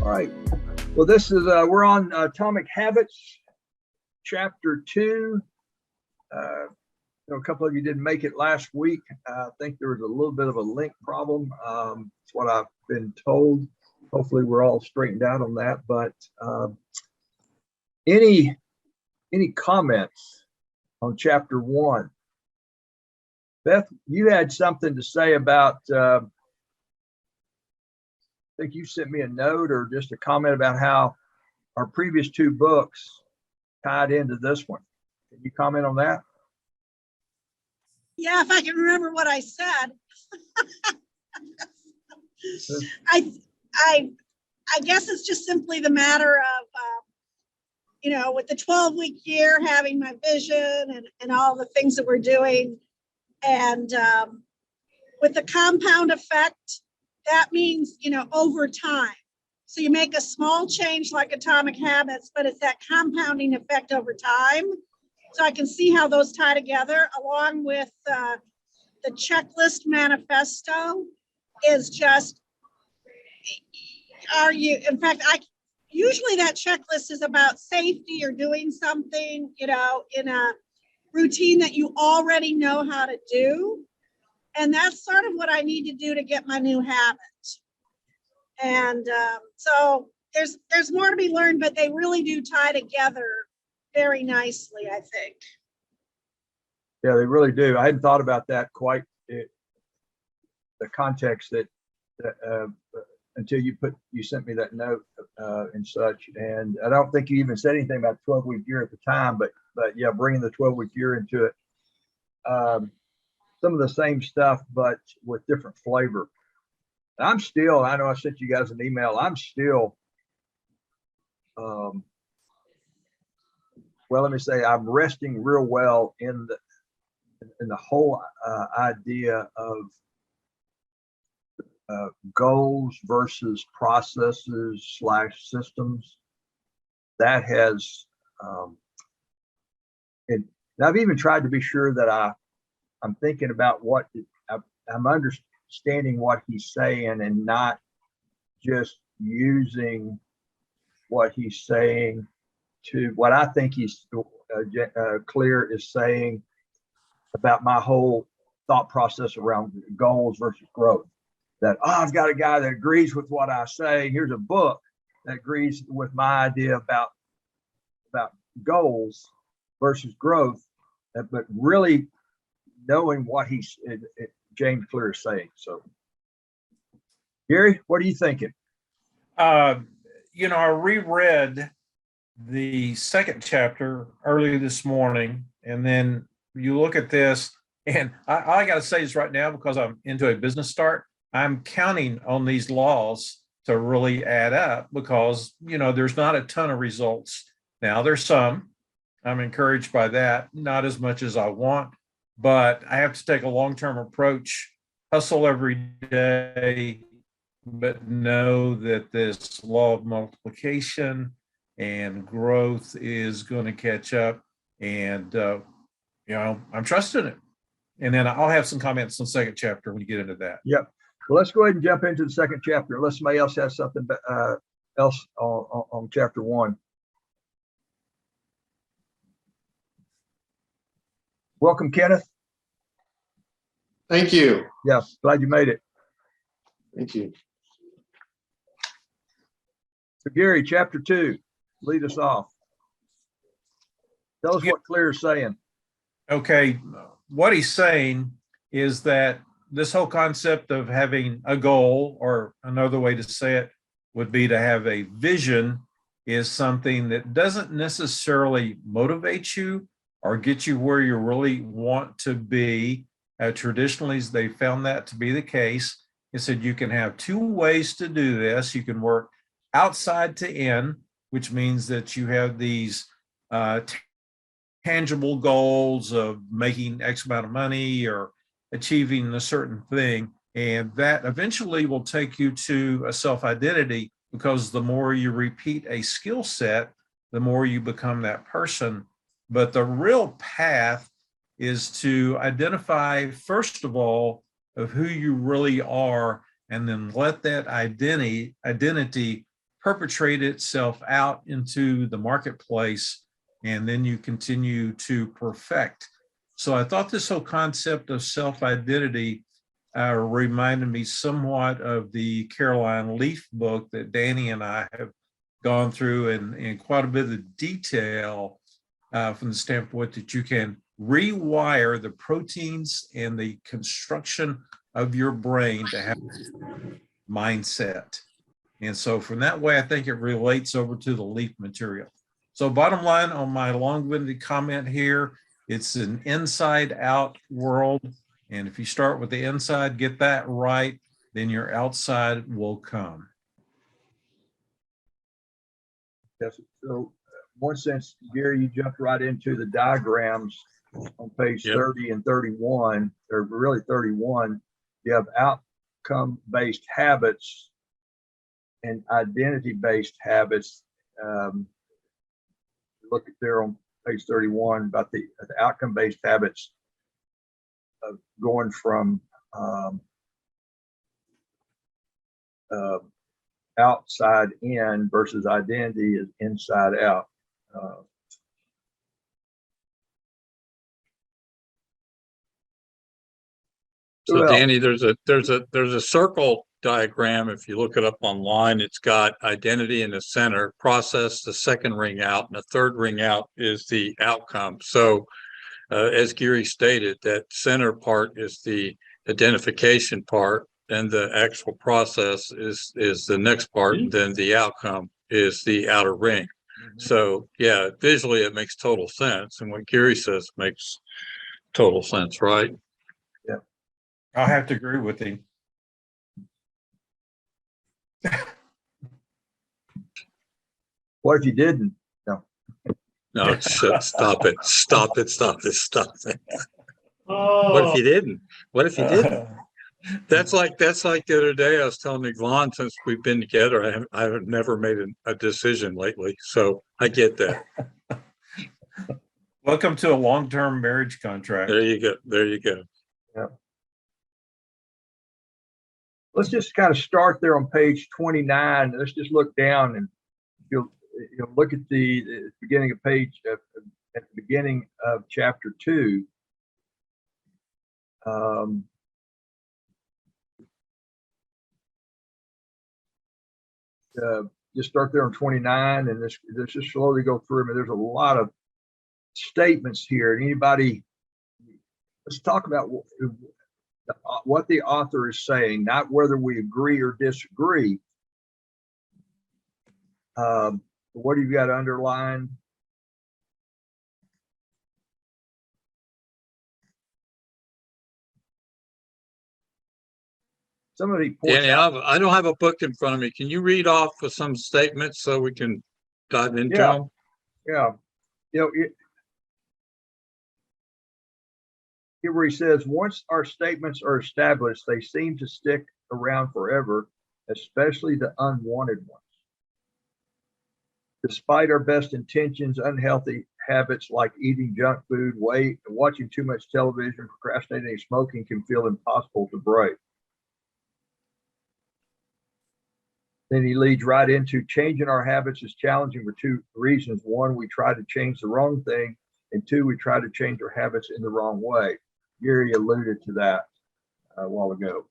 All right. Well, this is we're on Atomic Habits, Chapter 2. A couple of you didn't make it last week. I think there was a little bit of a link problem. That's what I've been told. Hopefully, we're all straightened out on that. But any comments on Chapter 1? Beth, you had something to say about. I think you sent me a note or just a comment about how our previous two books tied into this one. Can you comment on that? Yeah, if I can remember what I said. I guess it's just simply the matter of, with the 12-week year, having my vision and all the things that we're doing. And with the compound effect, that means, over time. So you make a small change like Atomic Habits, but it's that compounding effect over time. So I can see how those tie together, along with the checklist manifesto is just, usually that checklist is about safety or doing something, in a routine that you already know how to do. And that's sort of what I need to do to get my new habit. And so there's more to be learned, but they really do tie together very nicely, I think. Yeah, they really do. I hadn't thought about that quite, the context that until you sent me that note and such. And I don't think you even said anything about 12-week year at the time, but yeah, bringing the 12-week year into it. Some of the same stuff, but with different flavor. I know I sent you guys an email. I'm still, well, let me say I'm resting real well in the whole idea of goals versus processes / systems. That has, and I've even tried to be sure that I'm thinking about what I'm understanding what he's saying and not just using what he's saying to what I think he's clear is saying about my whole thought process around goals versus growth. That, I've got a guy that agrees with what I say. Here's a book that agrees with my idea about goals versus growth, but really knowing what James Clear is saying. So, Gary, what are you thinking? I reread the second chapter early this morning, and then you look at this, and I got to say this right now because I'm into a business start. I'm counting on these laws to really add up because, there's not a ton of results. Now, there's some. I'm encouraged by that, not as much as I want, but I have to take a long-term approach, hustle every day, but know that this law of multiplication and growth is going to catch up. And, I'm trusting it. And then I'll have some comments on the second chapter when you get into that. Yep. Well, let's go ahead and jump into the second chapter, unless somebody else has something else on Chapter 1. Welcome, Kenneth. Thank you. Yeah, glad you made it. Thank you. So, Gary, Chapter 2, lead us off. Tell us what Clear is saying. Okay, what he's saying is that this whole concept of having a goal, or another way to say it would be to have a vision, is something that doesn't necessarily motivate you or get you where you really want to be. Traditionally, they found that to be the case. He said you can have two ways to do this. You can work outside to in, which means that you have these tangible goals of making X amount of money or achieving a certain thing. And that eventually will take you to a self-identity, because the more you repeat a skill set, the more you become that person. But the real path is to identify, first of all, of who you really are, and then let that identity perpetrate itself out into the marketplace, and then you continue to perfect. So I thought this whole concept of self-identity reminded me somewhat of the Caroline Leaf book that Danny and I have gone through in quite a bit of detail from the standpoint that you can rewire the proteins and the construction of your brain to have mindset. And so from that way, I think it relates over to the leaf material. So bottom line on my long-winded comment here, it's an inside out world. And if you start with the inside, get that right, then your outside will come. Yes. So one sense, Gary, you jumped right into the diagrams on page Yep. 30 and 31, or really 31. You have outcome-based habits and identity-based habits. Look at there on page 31 about the outcome-based habits of going from outside in versus identity is inside out. So Well, Danny, there's a circle diagram. If you look it up online, it's got identity in the center, process the second ring out, and the third ring out is the outcome. So as Gary stated, that center part is the identification part, and the actual process is the next part, and then the outcome is the outer ring. So yeah, visually it makes total sense, and what Gary says makes total sense, right? I'll have to agree with him. what if you didn't? No, stop it. Stop it. Stop it. Stop it. What if you didn't? What if you didn't? That's like the other day I was telling Yvonne, since we've been together, I have never made a decision lately. So I get that. Welcome to a long-term marriage contract. There you go. There you go. Let's just kind of start there on page 29. Let's just look down, and you'll look at the beginning of page at the beginning of chapter 2. Just start there on 29, and let's just slowly go through them. There's a lot of statements here. And anybody, let's talk about what the author is saying, not whether we agree or disagree. What do you got underlined? Somebody Danny, I don't have a book in front of me. Can you read off of some statements so we can dive into Yeah. them? Yeah, here where he says, once our statements are established, they seem to stick around forever, especially the unwanted ones. Despite our best intentions, unhealthy habits like eating junk food, watching too much television, procrastinating, and smoking can feel impossible to break. Then he leads right into changing our habits is challenging for two reasons. One, we try to change the wrong thing, and two, we try to change our habits in the wrong way. Gary alluded to that a while ago.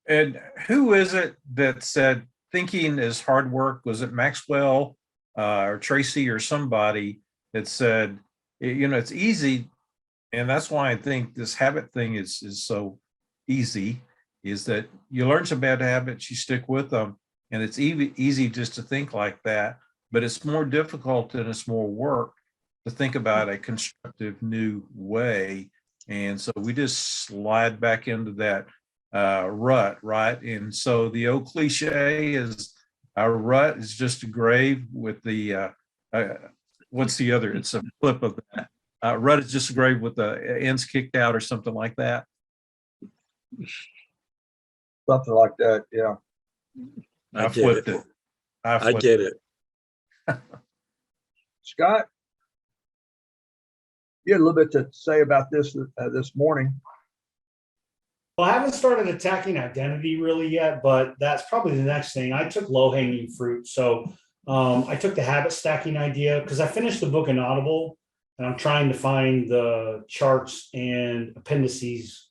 And who is it that said thinking is hard work? Was it Maxwell or Tracy or somebody that said, it's easy. And that's why I think this habit thing is so easy, is that you learn some bad habits, you stick with them, and it's easy just to think like that, but it's more difficult and it's more work to think about a constructive new way. And so we just slide back into that rut, right? And so the old cliche is our rut is just a grave with the, what's the other? It's a flip of that. Rut is just a grave with the ends kicked out or something like that. Something like that, yeah. I get flipped it. it. I get it. Scott, you had a little bit to say about this this morning. Well, I haven't started attacking identity really yet, but that's probably the next thing. I took low hanging fruit. So I took the habit stacking idea because I finished the book in Audible and I'm trying to find the charts and appendices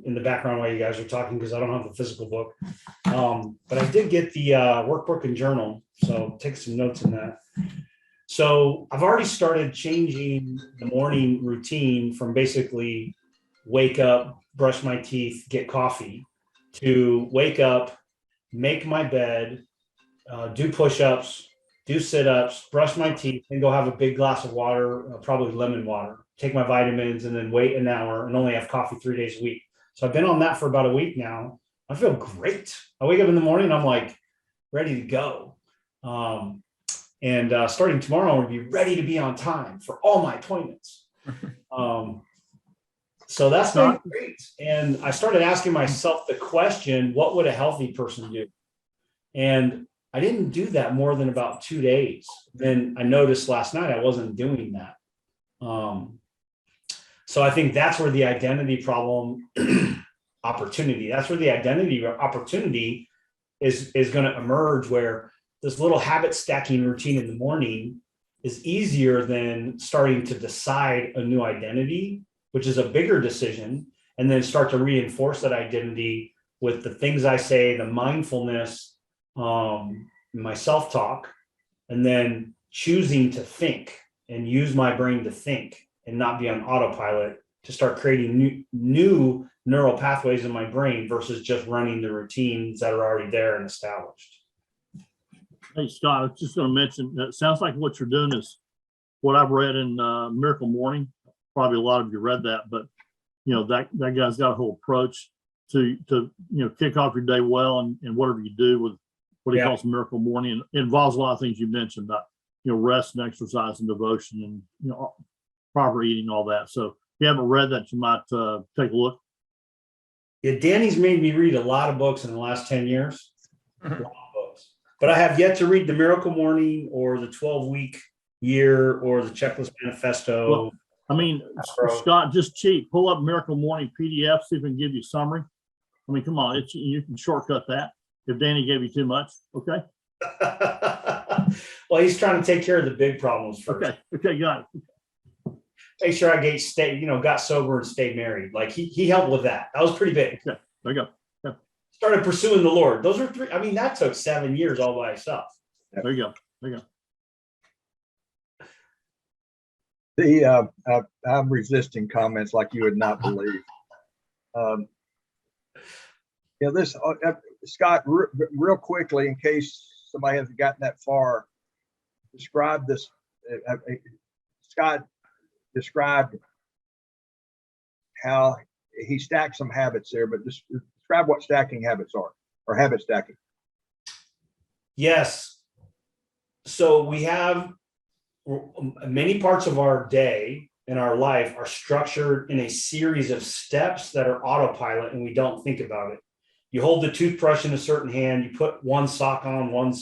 in the background while you guys are talking because I don't have the physical book. But I did get the workbook and journal. So take some notes in that. So I've already started changing the morning routine from basically wake up, brush my teeth, get coffee, to wake up, make my bed, do push-ups, do sit-ups, brush my teeth, and go have a big glass of water, probably lemon water, take my vitamins, and then wait an hour and only have coffee 3 days a week. So I've been on that for about a week now. I feel great. I wake up in the morning, I'm like ready to go. And starting tomorrow, I'm going to be ready to be on time for all my appointments. So that's not great. And I started asking myself the question, what would a healthy person do? And I didn't do that more than about 2 days. Then I noticed last night I wasn't doing that. So I think that's where the identity problem opportunity, that's where the identity opportunity is going to emerge, where this little habit stacking routine in the morning is easier than starting to decide a new identity, which is a bigger decision, and then start to reinforce that identity with the things I say, the mindfulness, my self-talk, and then choosing to think and use my brain to think and not be on autopilot, to start creating new neural pathways in my brain versus just running the routines that are already there and established. Hey, Scott, I was just going to mention, it sounds like what you're doing is what I've read in Miracle Morning. Probably a lot of you read that, but you know, that guy's got a whole approach to kick off your day well, and whatever you do with what he calls Miracle Morning. It involves a lot of things you mentioned about, rest and exercise and devotion and, proper eating, all that. So if you haven't read that, you might take a look. Yeah, Danny's made me read a lot of books in the last 10 years. A lot of books. But I have yet to read the Miracle Morning or the 12-week year or the Checklist Manifesto. Well, I mean, Scott, just cheap. Pull up Miracle Morning PDF, see if it can give you a summary. I mean, come on, you can shortcut that. If Danny gave you too much, okay? Well, he's trying to take care of the big problems first. Okay, got it. Make sure I got sober and stayed married. Like he helped with that. That was pretty big. Okay, there you go. Started pursuing the Lord. Those are 3. I mean, that took 7 years all by itself. There you go. I'm resisting comments like you would not believe. This Scott, real quickly, in case somebody hasn't gotten that far, describe this. Scott described how he stacked some habits there, but just describe what stacking habits are, or habit stacking. Yes. So we have many parts of our day and our life are structured in a series of steps that are autopilot, and we don't think about it. You hold the toothbrush in a certain hand, you put one sock on one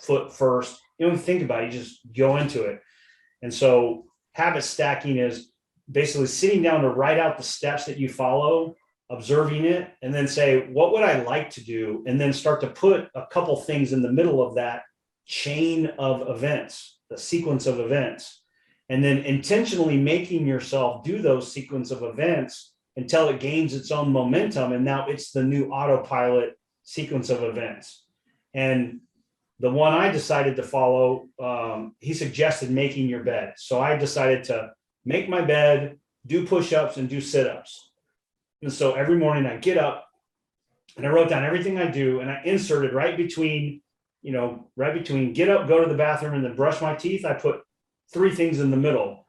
foot first. You don't think about it, you just go into it. And so habit stacking is basically sitting down to write out the steps that you follow, observing it, and then say, what would I like to do? And then start to put a couple things in the middle of that chain of events, the sequence of events, and then intentionally making yourself do those sequence of events until it gains its own momentum. And now it's the new autopilot sequence of events. And the one I decided to follow, he suggested making your bed. So I decided to make my bed, do push-ups, and do sit-ups. And so every morning I get up and I wrote down everything I do, and I inserted right between get up, go to the bathroom, and then brush my teeth. I put 3 things in the middle: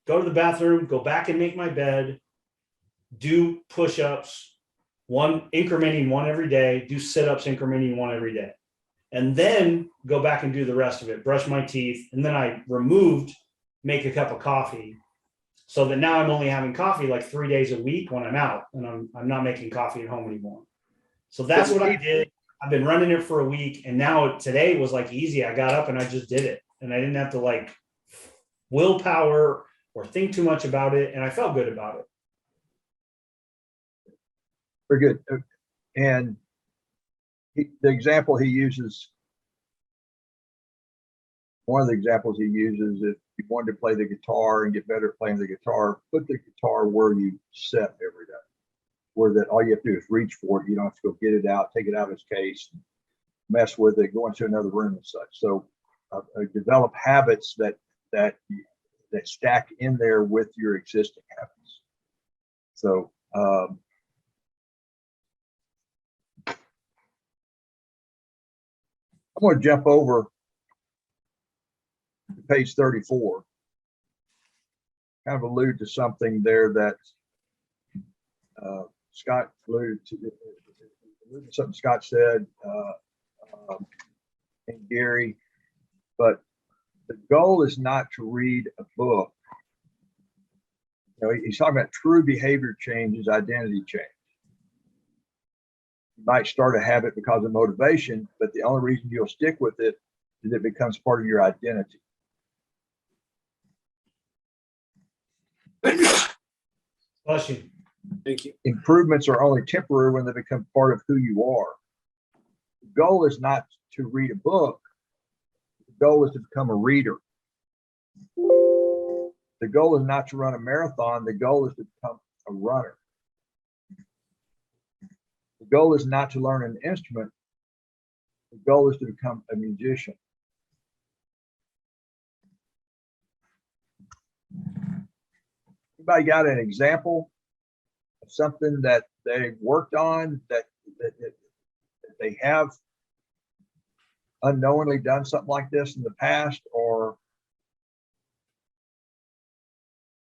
go to the bathroom, go back and make my bed, do push-ups, incrementing one every day, do sit-ups, incrementing one every day, and then go back and do the rest of it, brush my teeth. And then I make a cup of coffee, so that now I'm only having coffee like 3 days a week when I'm out, and I'm not making coffee at home anymore. So that's what I did. I've been running it for a week, and now today was like easy. I got up and I just did it, and I didn't have to like willpower or think too much about it, and I felt good about it. Very good. And the example he uses, one of the examples he uses, if you wanted to play the guitar and get better at playing the guitar, put the guitar where you set every day, where that all you have to do is reach for it. You don't have to go get it out, take it out of its case, mess with it, go into another room and such. So develop habits that stack in there with your existing habits. So I'm going to jump over to page 34. Kind of allude to something there that Scott alluded to, something Scott said, and Gary, but the goal is not to read a book. You know, he's talking about true behavior change is identity change. You might start a habit because of motivation, but the only reason you'll stick with it is it becomes part of your identity. Bless you. Thank you. Improvements are only temporary when they become part of who you are. The goal is not to read a book. The goal is to become a reader. The goal is not to run a marathon. The goal is to become a runner. The goal is not to learn an instrument. The goal is to become a musician. Anybody got an example of something that they worked on that they have unknowingly done something like this in the past, or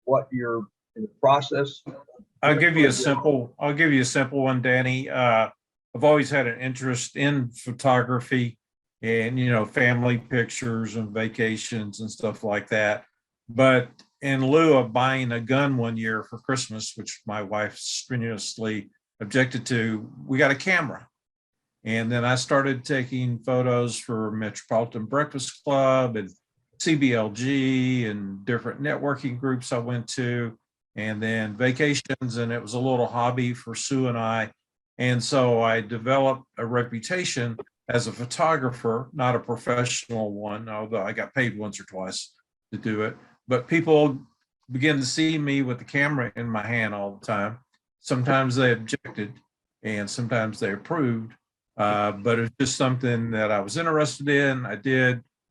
what you're in the process? I'll give you a simple one, Danny. I've always had an interest in photography and, you know, family pictures and vacations and stuff like that. But in lieu of buying a gun one year for Christmas, which my wife strenuously objected to, we got a camera. And then I started taking photos for Metropolitan Breakfast Club and CBLG and different networking groups I went to, and then vacations. And it was a little hobby for Sue and I. And so I developed a reputation as a photographer, not a professional one, although I got paid once or twice to do it. But people began to see me with the camera in my hand all the time. Sometimes they objected and sometimes they approved. But it's just something that I was interested in.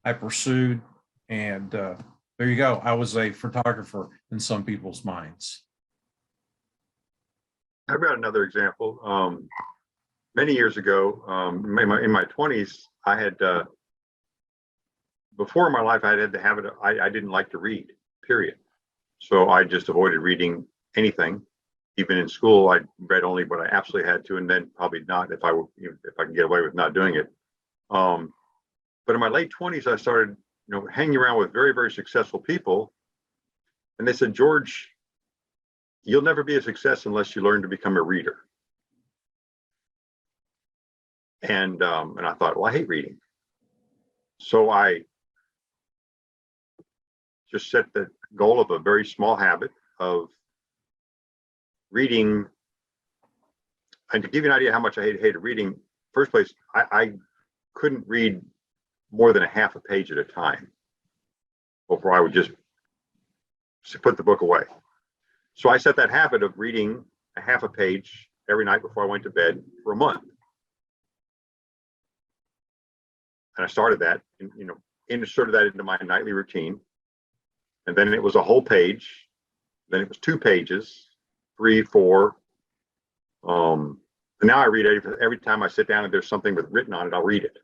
I pursued, and there you go. I was a photographer in some people's minds. I've got another example. Many years ago, in my 20s, I had, before in my life, I had the habit of, I didn't like to read, period. So I just avoided reading anything. Even in school, I read only what I absolutely had to, and then probably not if I can get away with not doing it. But in my late 20s, I started, hanging around with very, very successful people, and they said, "George, you'll never be a success unless you learn to become a reader." And I thought, well, I hate reading, so I just set the goal of a very small habit of reading. And to give you an idea how much I hated reading, first place, I couldn't read more than a half a page at a time before I would just put the book away. So I set that habit of reading a half a page every night before I went to bed for a month. And I started that, and, inserted that into my nightly routine. And then it was a whole page. Then it was 2 pages, 3, 4. And now I read every time I sit down and there's something written on it, I'll read it.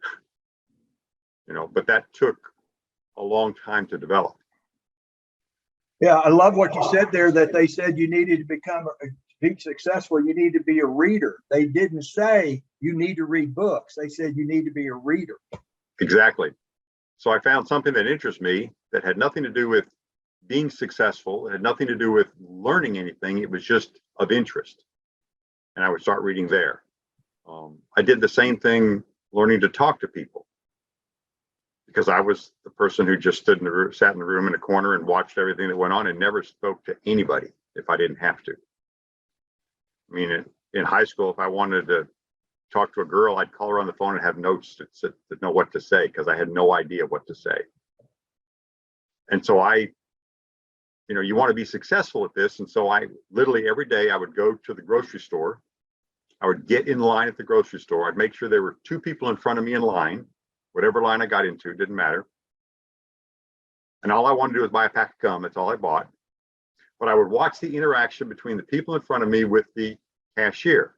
But that took a long time to develop. Yeah, I love what you said there, that they said you needed to be successful, you need to be a reader. They didn't say you need to read books. They said you need to be a reader. Exactly. So I found something that interests me that had nothing to do with being successful. It had nothing to do with learning anything. It was just of interest. And I would start reading there. I did the same thing learning to talk to people, because I was the person who just sat in the room in a corner and watched everything that went on and never spoke to anybody if I didn't have to. I mean, in high school, if I wanted to talk to a girl, I'd call her on the phone and have notes to know what to say, because I had no idea what to say. And so you want to be successful at this. And so I literally every day I would go to the grocery store. I would get in line at the grocery store. I'd make sure there were 2 people in front of me in line, whatever line I got into, didn't matter. And all I wanted to do was buy a pack of gum. That's all I bought. But I would watch the interaction between the people in front of me with the cashier.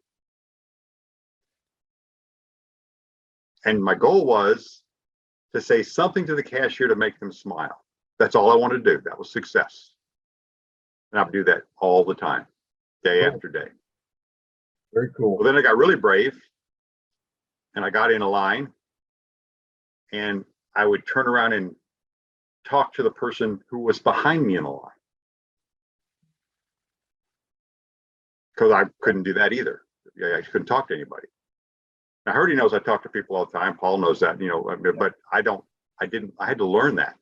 And my goal was to say something to the cashier to make them smile. That's all I wanted to do. That was success. And I would do that all the time, day after day. Very cool. Well, then I got really brave and I got in a line, and I would turn around and talk to the person who was behind me in the line. Because I couldn't do that either. I couldn't talk to anybody. Now, Herdy knows I talk to people all the time. Paul knows that, but I had to learn that.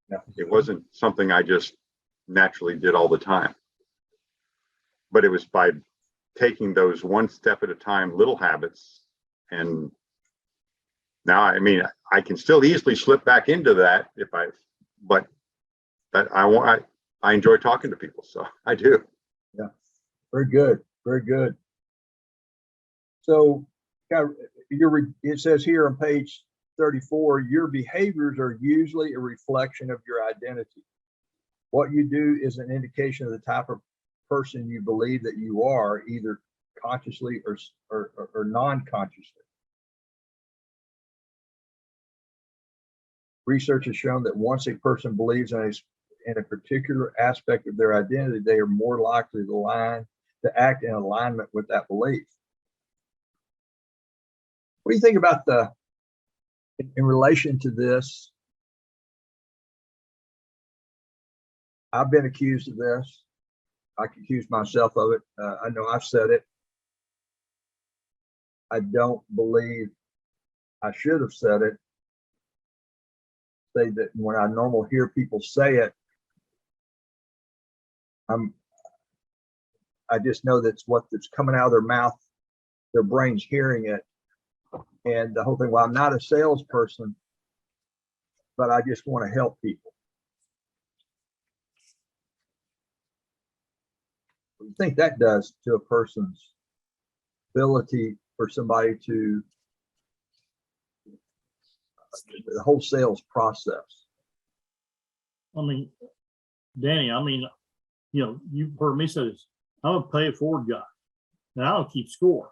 Yeah. It wasn't something I just naturally did all the time. But it was by taking those one step at a time, little habits. And now, I can still easily slip back into that but I enjoy talking to people. So I do. Yeah. Very good. Very good. So it says here on page 34, your behaviors are usually a reflection of your identity. What you do is an indication of the type of person you believe that you are, either consciously or non-consciously. Research has shown that once a person believes in a particular aspect of their identity, they are more likely to act in alignment with that belief. What do you think about in relation to this? I've been accused of this. I accuse myself of it. I know I've said it. I don't believe I should have said it. Say that when I normally hear people say it, I just know that's that's coming out of their mouth. Their brain's hearing it. And the whole thing, well, I'm not a salesperson, but I just want to help people. What do you think that does to a person's ability for somebody to the whole sales process? I mean, Danny, you've heard me say this. I'm a pay it forward guy, and I don't keep score.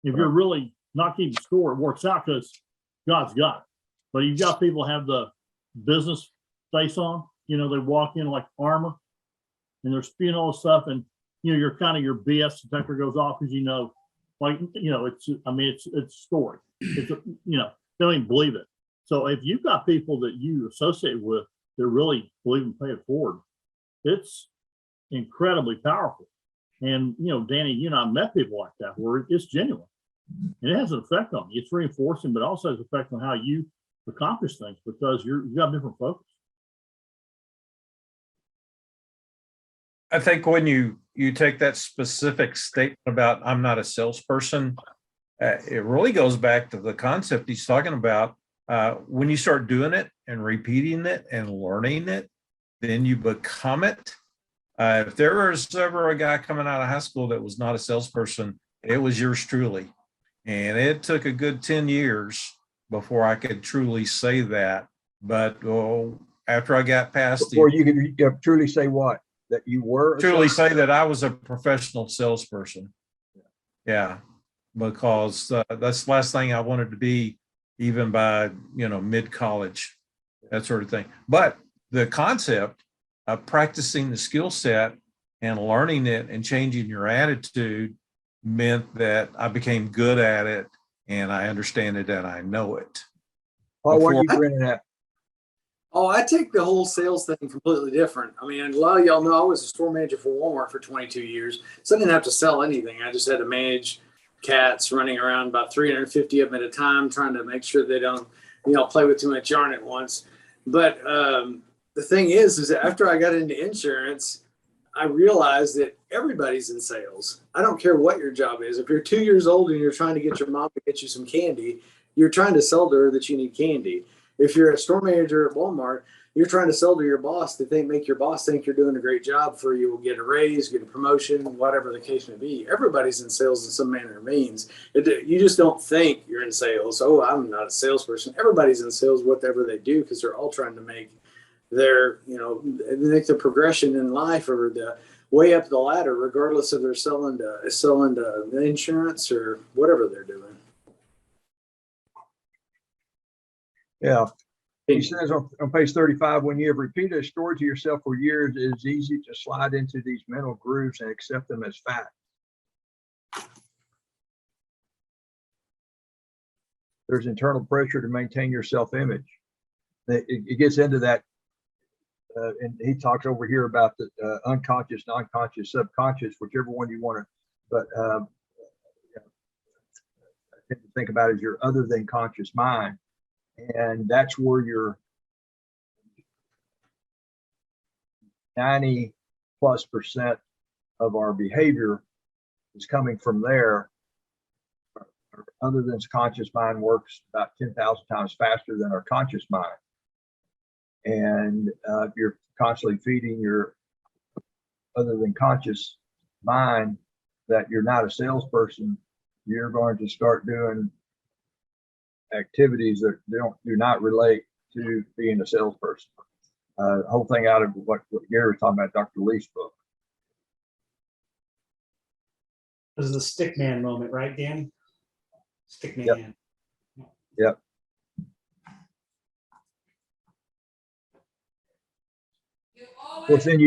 If you're really not keeping score, it works out because God's got it. But you've got people have the business face on. They walk in like armor, and they're spewing all this stuff, and you're kind of your BS detector goes off because it's a story. It's they don't even believe it. So if you've got people that you associate with that really believe in pay it forward, it's incredibly powerful. And Danny, you and I met people like that where it's genuine. And it has an effect on you. It's reinforcing, but also has an effect on how you accomplish things because you've got a different focus. I think when you take that specific statement about I'm not a salesperson, it really goes back to the concept he's talking about. When you start doing it and repeating it and learning it, then you become it. If there was ever a guy coming out of high school that was not a salesperson, it was yours truly. And it took a good 10 years before I could truly say that. But after I got past Before you could truly say what? That you were? Truly say that I was a professional salesperson. Yeah, because that's the last thing I wanted to be, even by, mid-college, that sort of thing. But the concept of practicing the skill set and learning it and changing your attitude meant that I became good at it and I understand it and I know it. Paul, what are you bringing at? Oh, I take the whole sales thing completely different. I mean, a lot of y'all know I was a store manager for Walmart for 22 years. So I didn't have to sell anything. I just had to manage cats running around about 350 of them at a time, trying to make sure they don't, play with too much yarn at once. But the thing is that after I got into insurance, I realized that everybody's in sales. I don't care what your job is. If you're 2 years old and you're trying to get your mom to get you some candy, you're trying to sell to her that you need candy. If you're a store manager at Walmart, you're trying to sell to your boss to make your boss think you're doing a great job for you, will get a raise, get a promotion, whatever the case may be. Everybody's in sales in some manner or means. You just don't think you're in sales. Oh, I'm not a salesperson. Everybody's in sales, whatever they do, because they're all trying to make make the progression in life or the way up the ladder, regardless if they're selling to insurance or whatever they're doing. Yeah. He says on page 35, when you have repeated a story to yourself for years, it is easy to slide into these mental grooves and accept them as fact. There's internal pressure to maintain your self-image. It gets into that. And he talks over here about the unconscious, non-conscious, subconscious, whichever one you want to, but I tend to think about it as your other than conscious mind. And that's where your 90+% of our behavior is coming from there. Our other than conscious mind works about 10,000 times faster than our conscious mind. And if you're constantly feeding your other than conscious mind that you're not a salesperson, you're going to start doing activities that do not relate to being a salesperson. The whole thing out of what Gary was talking about, Dr. Lee's book. This is the stick man moment, right, Dan? Stick man. Yep. Of course, then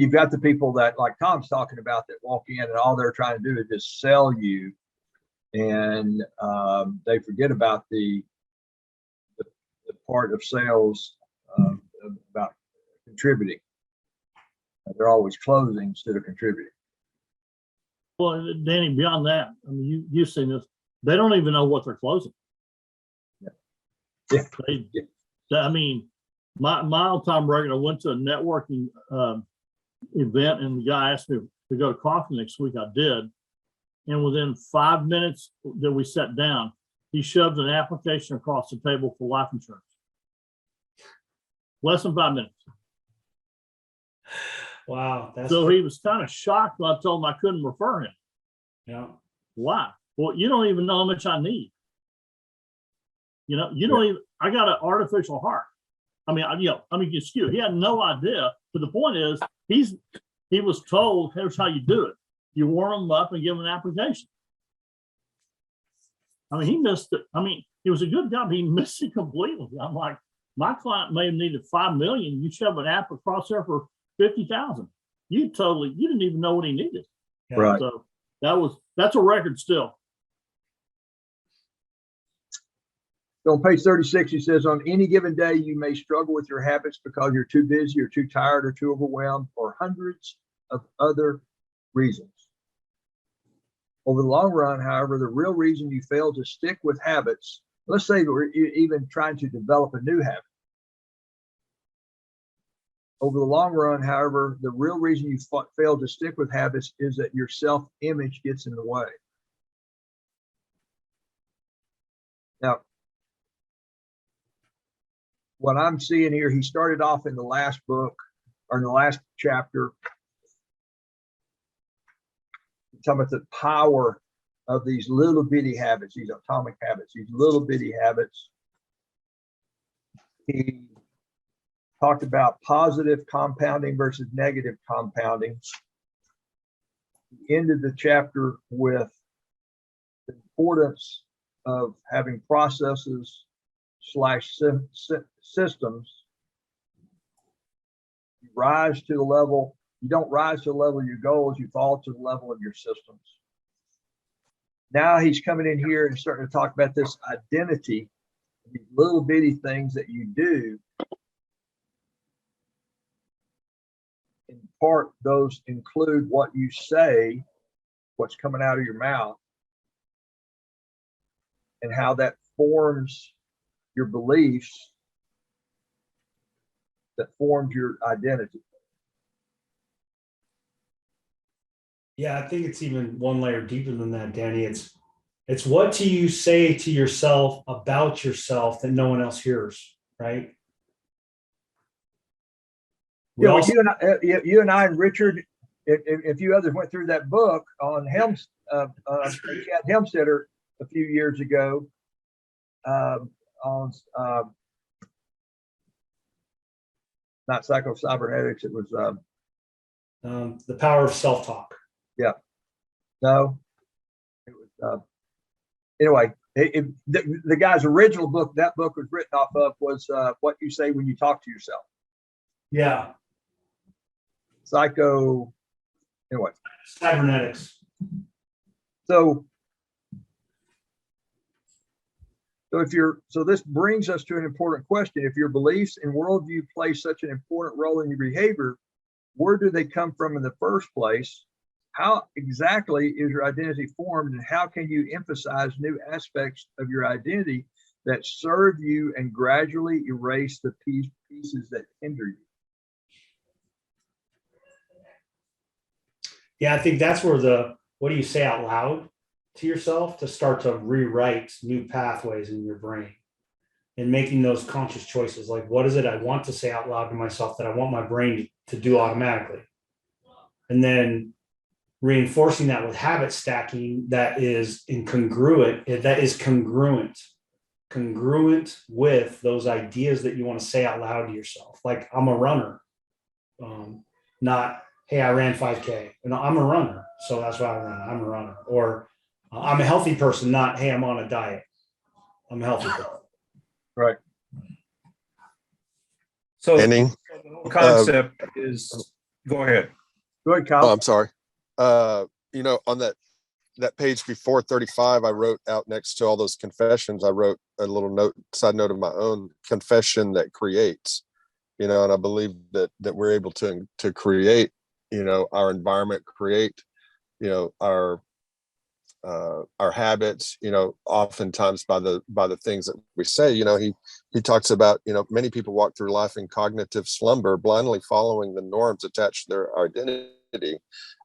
you've got the people that, like Tom's talking about, that walk in and all they're trying to do is just sell you, and they forget about the part of sales about contributing. They're always closing instead of contributing. Well, Danny, beyond that, I mean, you've seen this. They don't even know what they're closing. Yeah. I mean, my all-time regular went to a networking event, and the guy asked me to go to coffee next week. I did. And within 5 minutes that we sat down, he shoved an application across the table for life insurance. Less than 5 minutes. Wow. So he was kind of shocked when I told him I couldn't refer him. Yeah. Why? Well, you don't even know how much I need. You don't even, I got an artificial heart. I mean, excuse, he had no idea. But the point is, he was told, here's how you do it. You warm them up and give them an application. I mean, he missed it. I mean, it was a good job. He missed it completely. I'm like, my client may have needed 5 million. You shove an app across there for 50,000. You didn't even know what he needed. Yeah. Right. So that's a record still. So on page 36, he says, on any given day, you may struggle with your habits because you're too busy or too tired or too overwhelmed or hundreds of other reasons. Over the long run, however, the real reason you fail to stick with habits, let's say we're even trying to develop a new habit. Over the long run, however, the real reason you fail to stick with habits is that your self-image gets in the way. Now, what I'm seeing here, he started off in the last book, or in the last chapter, talking about the power of these little bitty habits, these atomic habits, these little bitty habits. He talked about positive compounding versus negative compounding. He ended the chapter with the importance of having processes / systems. You rise to the level, you don't rise to the level of your goals, you fall to the level of your systems. Now he's coming in here and starting to talk about this identity, these little bitty things that you do. In part, those include what you say, what's coming out of your mouth, and how that forms your beliefs, that forms your identity. Yeah, I think it's even one layer deeper than that, Danny. It's what do you say to yourself about yourself that no one else hears, right? We Yeah, well, also, you and I and Richard, if you others went through that book on Chad Helmstetter a few years ago, on not psycho-cybernetics, it was the power of self-talk. no, it was anyway. The guy's original book that book was written off of was what you say when you talk to yourself. Yeah, Psycho. Anyway, cybernetics. so this brings us to an important question. If your beliefs and worldview play such an important role in your behavior, where do they come from in the first place? How exactly is your identity formed, and how can you emphasize new aspects of your identity that serve you and gradually erase the pieces that hinder you? Yeah, I think that's where what do you say out loud to yourself to start to rewrite new pathways in your brain and making those conscious choices. Like, what is it I want to say out loud to myself that I want my brain to do automatically? And then reinforcing that with habit stacking that is congruent with those ideas that you want to say out loud to yourself. Like, I'm a runner, not, hey, I ran 5K. And I'm a runner, so that's why I run. I'm a runner. Or I'm a healthy person, not, hey, I'm on a diet. I'm a healthy person. Right. So Ending. the whole concept is, go ahead. Go ahead, Kyle. Oh, I'm sorry. On that page before 35, I wrote out next to all those confessions, I wrote a little side note of my own: confession that creates. And I believe that we're able to create, our environment, create, our habits, oftentimes by the things that we say. He talks about, many people walk through life in cognitive slumber, blindly following the norms attached to their identity.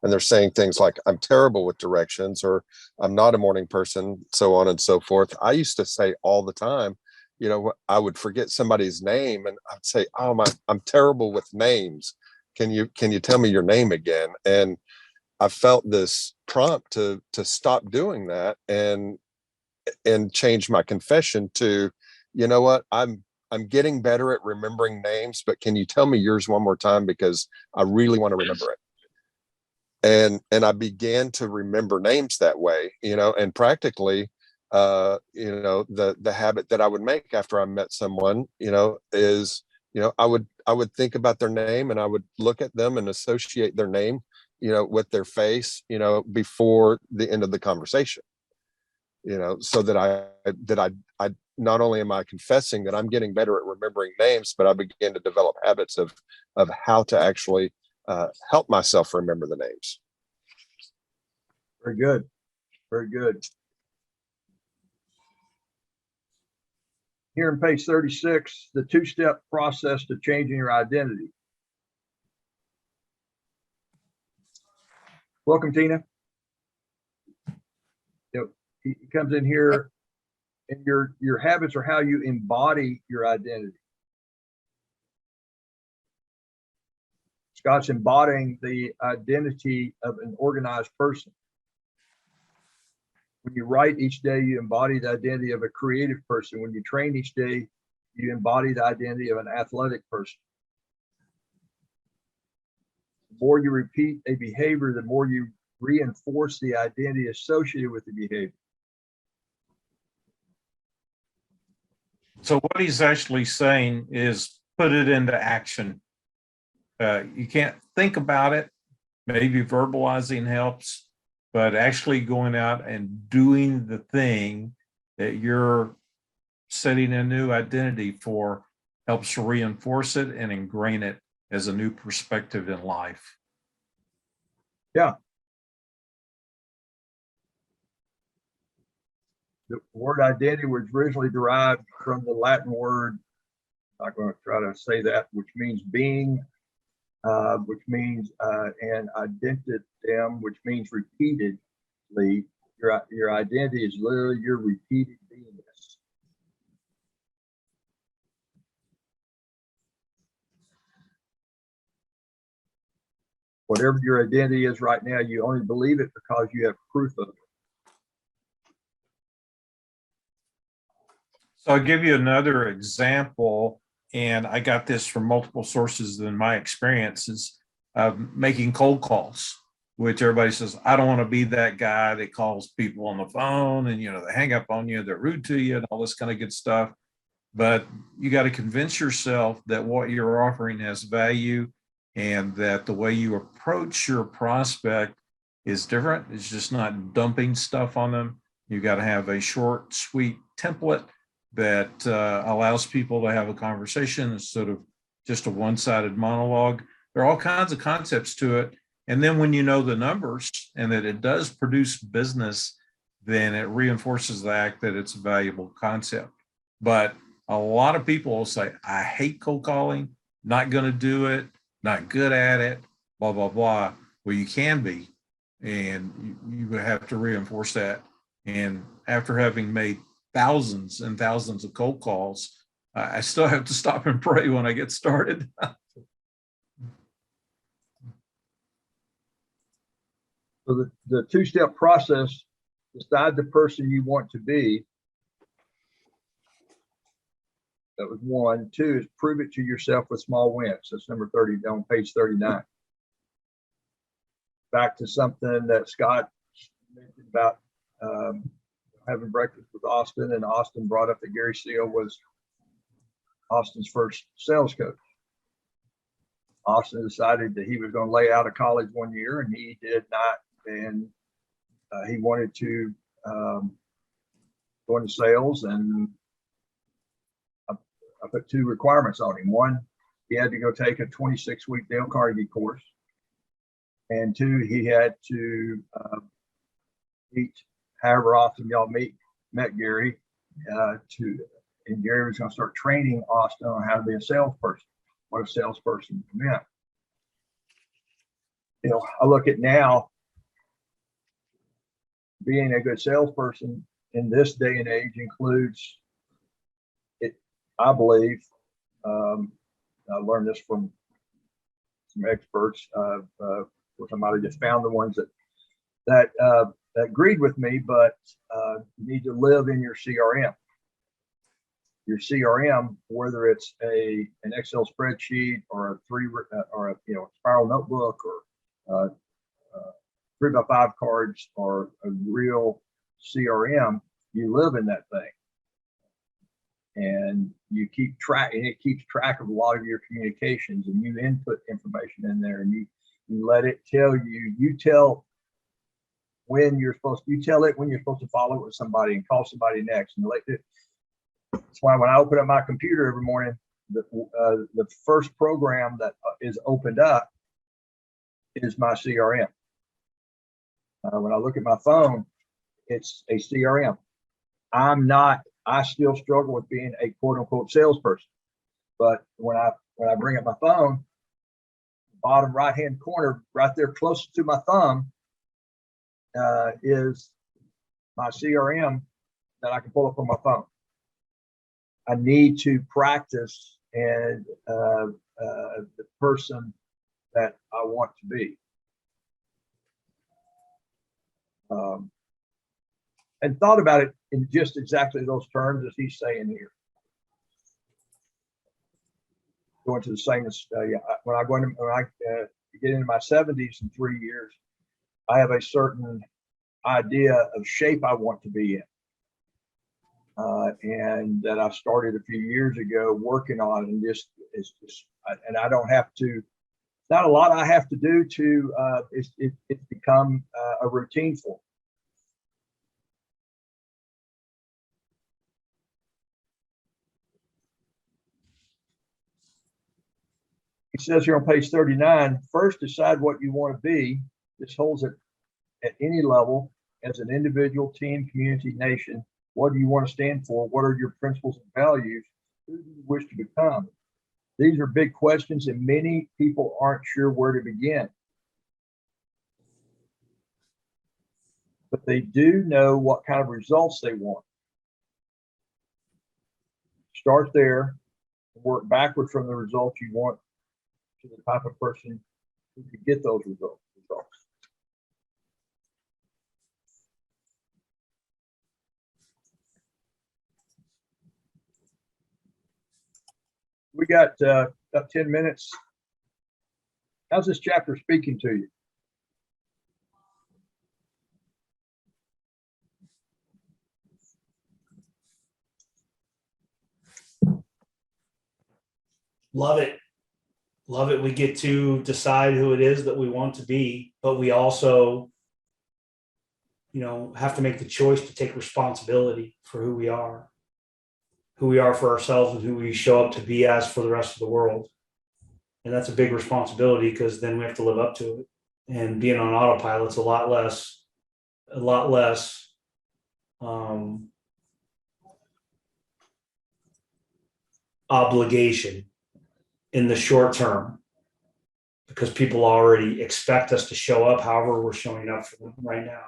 And they're saying things like, I'm terrible with directions, or I'm not a morning person, so on and so forth. I used to say all the time, I would forget somebody's name and I'd say, oh, I'm terrible with names. Can you tell me your name again? And I felt this prompt to stop doing that and change my confession to, you know what, I'm getting better at remembering names, but can you tell me yours one more time, because I really want to remember it. And I began to remember names that way, and practically, the habit that I would make after I met someone, is, I would think about their name and I would look at them and associate their name, with their face, before the end of the conversation, so that I not only am I confessing that I'm getting better at remembering names, but I begin to develop habits of how to actually help myself remember the names. Very good. Very good. Here in page 36, the two-step process to changing your identity. Welcome, Tina. He comes in here, and your habits are how you embody your identity. Scott's embodying the identity of an organized person. When you write each day, you embody the identity of a creative person. When you train each day, you embody the identity of an athletic person. The more you repeat a behavior, the more you reinforce the identity associated with the behavior. So what he's actually saying is put it into action. You can't think about it. Maybe verbalizing helps, but actually going out and doing the thing that you're setting a new identity for helps reinforce it and ingrain it as a new perspective in life. Yeah. The word identity was originally derived from the Latin word, I'm not going to try to say that, which means being, which means, and identitem, which means repeatedly. Your identity is literally your repeated beingness. Whatever your identity is right now, you only believe it because you have proof of it. So I'll give you another example, and I got this from multiple sources in my experiences of making cold calls, which everybody says, I don't want to be that guy that calls people on the phone and, they hang up on you, they're rude to you and all this kind of good stuff. But you got to convince yourself that what you're offering has value and that the way you approach your prospect is different. It's just not dumping stuff on them. You got to have a short, sweet template that allows people to have a conversation instead of just a one-sided monologue. There are all kinds of concepts to it. And then when you know the numbers and that it does produce business, then it reinforces the fact that it's a valuable concept. But a lot of people will say, I hate cold calling, not going to do it, not good at it, blah, blah, blah. Well, you can be, and you have to reinforce that. And after having made thousands and thousands of cold calls, I still have to stop and pray when I get started. So the two-step process, decide the person you want to be. That was one. Two is prove it to yourself with small wins. That's number 30 on page 39. Back to something that Scott mentioned about having breakfast with Austin, and Austin brought up that Gary Seal was Austin's first sales coach. Austin decided that he was going to lay out of college one year, and he did not. And he wanted to go into sales, and I put two requirements on him. One, he had to go take a 26-week Dale Carnegie course. And two, he had to meet however often y'all met Gary and Gary was going to start training Austin on how to be a salesperson, what a salesperson meant. I look at now, being a good salesperson in this day and age includes it, I believe. I learned this from some experts. Of course, I might have just found the ones that agreed with me, but you need to live in your CRM. Your CRM, whether it's an Excel spreadsheet or a spiral notebook or 3x5 cards or a real CRM, you live in that thing, and you keep track, and it keeps track of a lot of your communications, and you input information in there, and you let it tell you. You tell when you're supposed to follow up with somebody and call somebody next, and that's why when I open up my computer every morning, the first program that is opened up is my CRM. When I look at my phone, it's a CRM. I still struggle with being a quote unquote salesperson. But when I bring up my phone, bottom right hand corner, right there closest to my thumb, is my CRM that I can pull up on my phone. I need to practice and the person that I want to be. And thought about it in just exactly those terms as he's saying here. Going to the same, when I get into my 70s in 3 years, I have a certain idea of shape I want to be in, and that I started a few years ago working on, and and I don't have to. Not a lot I have to do to. It's become a routine for me. It says here on page 39, first decide what you want to be. This holds it at any level as an individual, team, community, nation. What do you want to stand for? What are your principles and values? Who do you wish to become? These are big questions and many people aren't sure where to begin. But they do know what kind of results they want. Start there, work backward from the results you want to the type of person who could get those results. We got about 10 minutes. How's this chapter speaking to you? Love it. Love it. We get to decide who it is that we want to be, but we also, have to make the choice to take responsibility for who we are for ourselves, and who we show up to be as for the rest of the world. And that's a big responsibility, because then we have to live up to it. And being on autopilot's a lot less obligation in the short term, because people already expect us to show up however we're showing up for them right now,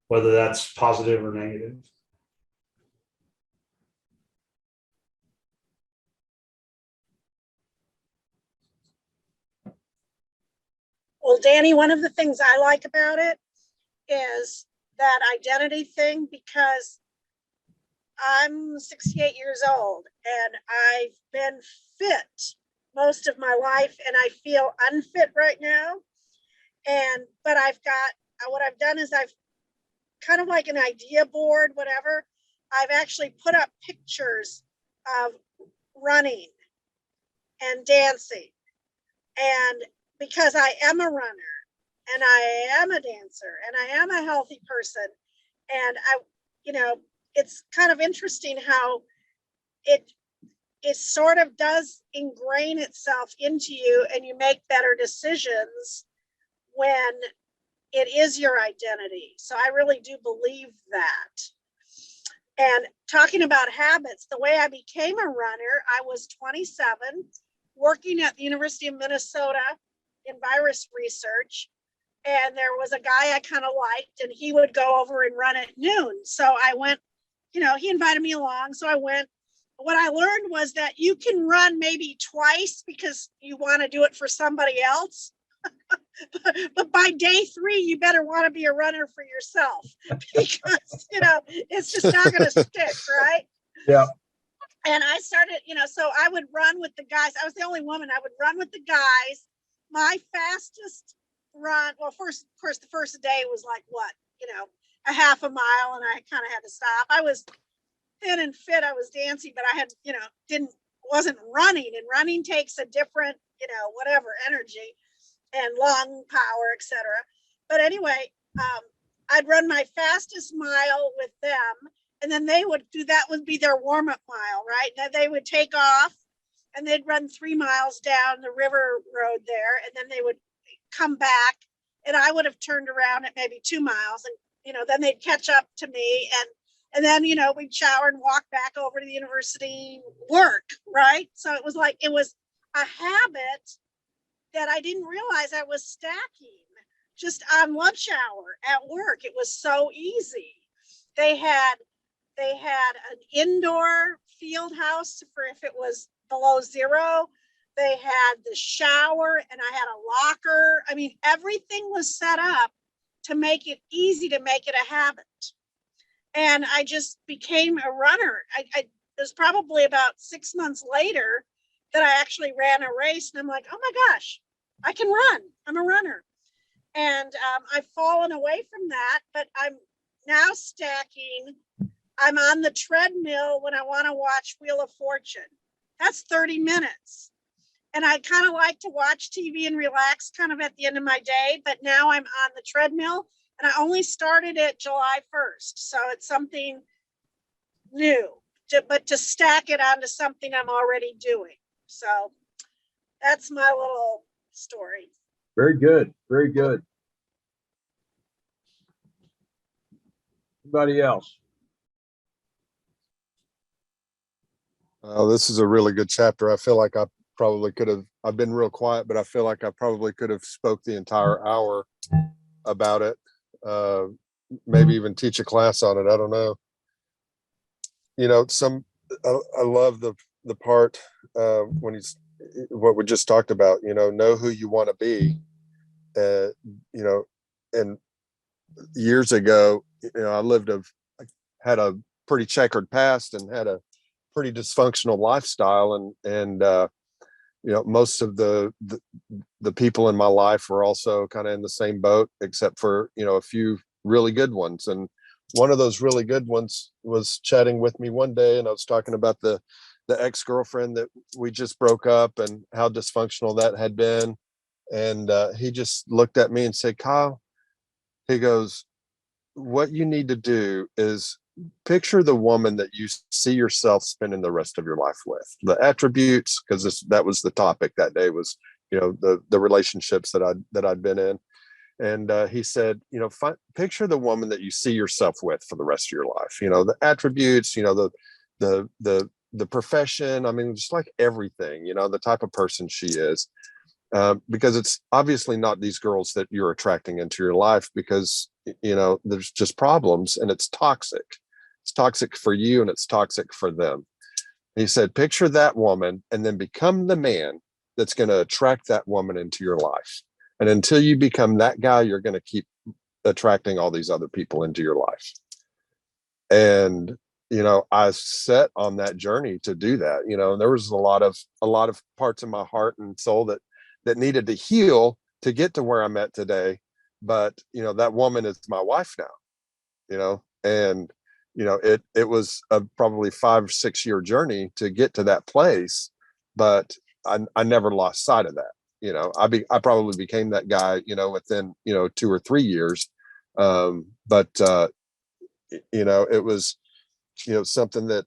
whether that's positive or negative. Well, Danny, one of the things I like about it is that identity thing, because I'm 68 years old and I've been fit most of my life, and I feel unfit right now. But what I've done is I've kind of like an idea board, whatever. I've actually put up pictures of running and dancing. And because I am a runner and I am a dancer and I am a healthy person, and it's kind of interesting how it sort of does ingrain itself into you, and you make better decisions when it is your identity. So I really do believe that. And talking about habits, the way I became a runner, I was 27, working at the University of Minnesota in virus research. And there was a guy I kind of liked, and he would go over and run at noon. So I went, he invited me along. So I went. What I learned was that you can run maybe twice because you want to do it for somebody else. But by day 3, you better want to be a runner for yourself, because, it's just not going to stick, right? Yeah. And I started, so I would run with the guys. I was the only woman. I would run with the guys. My fastest run, well, first, of course, the first day was like a half a mile, and I kind of had to stop. I was thin and fit. I was dancing, but I had, wasn't running, and running takes a different, whatever energy and lung power, etc. But anyway, I'd run my fastest mile with them, and then they would do, that would be their warm-up mile, right? Then they would take off and they'd run 3 miles down the river road there, and then they would come back, and I would have turned around at maybe 2 miles, and then they'd catch up to me, and then we'd shower and walk back over to the university, work, right? So it was a habit that I didn't realize I was stacking just on lunch hour at work. It was so easy. They had an indoor field house for if it was below 0. They had the shower, and I had a locker. I mean, everything was set up to make it easy, to make it a habit. And I just became a runner. It was probably about 6 months later that I actually ran a race, and I'm like, oh my gosh, I can run. I'm a runner. And I've fallen away from that, but I'm now stacking. I'm on the treadmill when I want to watch Wheel of Fortune. That's 30 minutes. And I kind of like to watch TV and relax kind of at the end of my day, but now I'm on the treadmill, and I only started it July 1st. So it's something new, but to stack it onto something I'm already doing. So that's my little story. Very good. Very good. Anybody else? This is a really good chapter. I feel like probably could have, I've been real quiet, but I feel like I probably could have spoke the entire hour about it. Maybe even teach a class on it. I don't know. You know, I love the part when he's what we just talked about, you know who you want to be. You know, and years ago, I had a pretty checkered past and had a pretty dysfunctional lifestyle, and you know, most of the people in my life were also kind of in the same boat, except for, you know, a few really good ones. And one of those really good ones was chatting with me one day, and I was talking about the ex-girlfriend that we just broke up and how dysfunctional that had been. And he just looked at me and said, Kyle, he goes, what you need to do is picture the woman that you see yourself spending the rest of your life with. The attributes, because that was the topic that day, was, you know, the relationships that I'd been in. And he said, you know, picture the woman that you see yourself with for the rest of your life. You know, the attributes, you know, the profession. I mean, just like everything, you know, the type of person she is. Because it's obviously not these girls that you're attracting into your life, because, you know, there's just problems and it's toxic. It's toxic for you and it's toxic for them. He said, picture that woman and then become the man that's going to attract that woman into your life. And until you become that guy, you're going to keep attracting all these other people into your life. And, you know, I set on that journey to do that. You know, and there was a lot of parts of my heart and soul that needed to heal to get to where I'm at today. But, you know, that woman is my wife now, you know, and, you know, it was a probably 5 or 6 year journey to get to that place, but I never lost sight of that. You know, I probably became that guy, you know, within, you know, 2 or 3 years. But you know, it was, you know, something that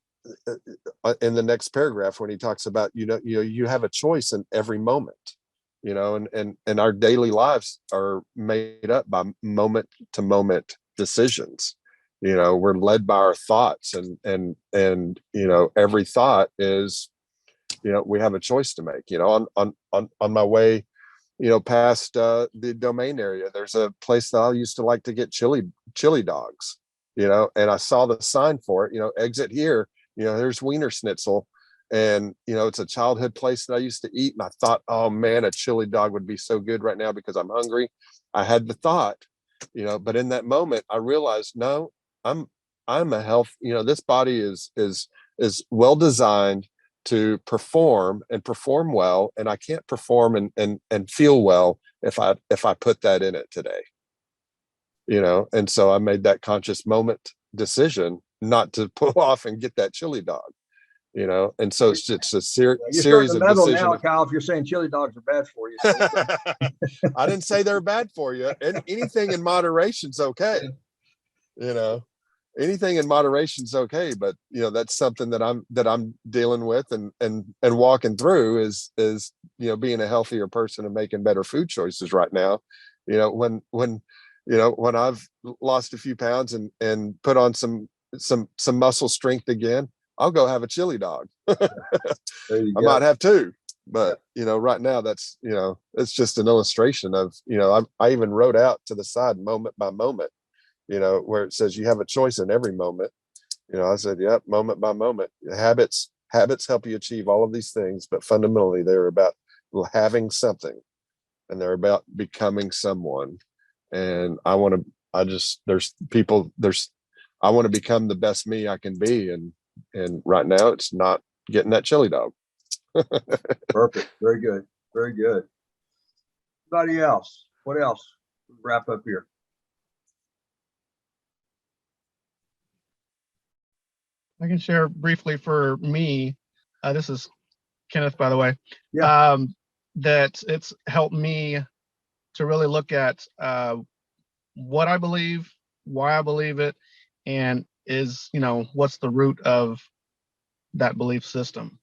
in the next paragraph, when he talks about, you have a choice in every moment, you know, and our daily lives are made up by moment to moment decisions. You know, we're led by our thoughts, and you know, every thought is, you know, we have a choice to make. You know, on my way, you know, past the Domain area, there's a place that I used to like to get chili dogs, you know, and I saw the sign for it, you know, exit here, you know, there's Wiener Schnitzel. And, you know, it's a childhood place that I used to eat. And I thought, oh man, a chili dog would be so good right now because I'm hungry. I had the thought, you know, but in that moment I realized, no, I'm a health, you know, this body is well designed to perform and perform well. And I can't perform and feel well if I put that in it today, you know? And so I made that conscious moment decision not to pull off and get that chili dog, you know? And so it's just a series of decisions. Now, Kyle, if you're saying chili dogs are bad for you. I didn't say they're bad for you. And anything in moderation's okay. You know, anything in moderation's okay. But, you know, that's something that I'm dealing with and walking through is, you know, being a healthier person and making better food choices right now. You know, when you know, when I've lost a few pounds and put on some muscle strength again, I'll go have a chili dog. I might have two, but, you know, right now that's, you know, it's just an illustration of, you know, I even wrote out to the side moment by moment, you know, where it says you have a choice in every moment. You know, I said, yep, moment by moment. Habits help you achieve all of these things, but fundamentally they're about having something and they're about becoming someone. And I want to become the best me I can be. And right now it's not getting that chili dog. Perfect. Very good. Very good. Anybody else? What else? Wrap up here. I can share briefly for me. This is Kenneth, by the way. Yeah. That it's helped me to really look at what I believe, why I believe it, and is, you know, what's the root of that belief system.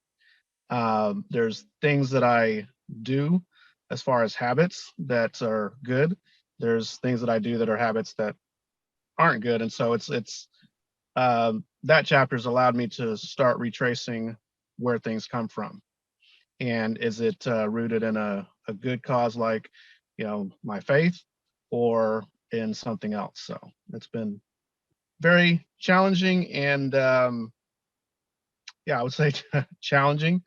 There's things that I do as far as habits that are good. There's things that I do that are habits that aren't good. And so it's that chapter's allowed me to start retracing where things come from. and is it rooted in a good cause like, my faith, or in something else? So it's been very challenging, and I would say challenging,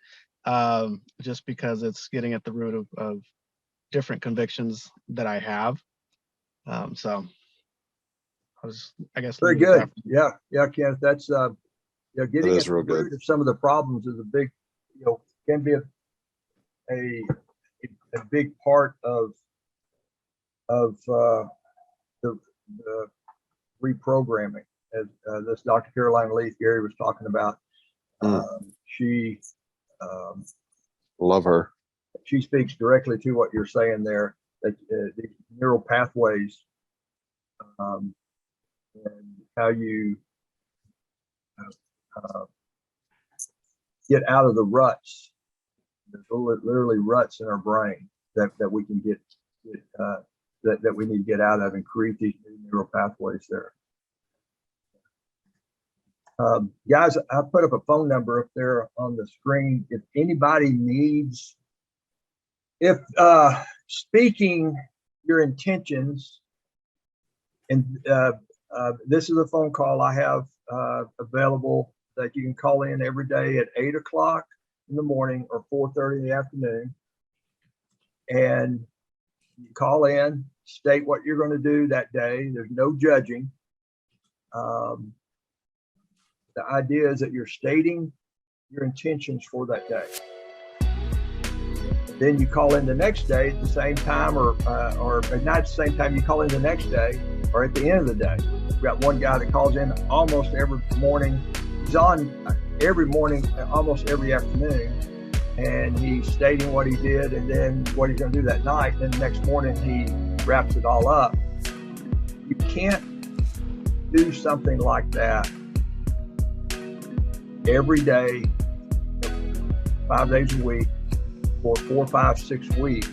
just because it's getting at the root of different convictions that I have. So I guess Very leave it at good. Yeah, Kenneth, that's, getting is at the real good. root of some of the problems is a big, can be a big part of the reprogramming. As this Dr. Caroline Leith Gary was talking about, she Love her. she speaks directly to what you're saying there, that the neural pathways, and how you get out of the ruts. There's literally ruts in our brain that we can get that we need to get out of and create these new neural pathways there. Guys, I put up a phone number up there on the screen. If anybody needs, speaking your intentions, and this is a phone call I have available that you can call in every day at 8 o'clock in the morning or 4:30 in the afternoon. And you call in, state what you're going to do that day. There's no judging. The idea is that you're stating your intentions for that day. Then you call in the next day at the same time, or not at the same time, you call in the next day or at the end of the day. We've got one guy that calls in almost every morning. He's on every morning, almost every afternoon, and he's stating what he did and then what he's going to do that night. And then the next morning he wraps it all up. You can't do something like that every day, 5 days a week, for 4, 5, 6 weeks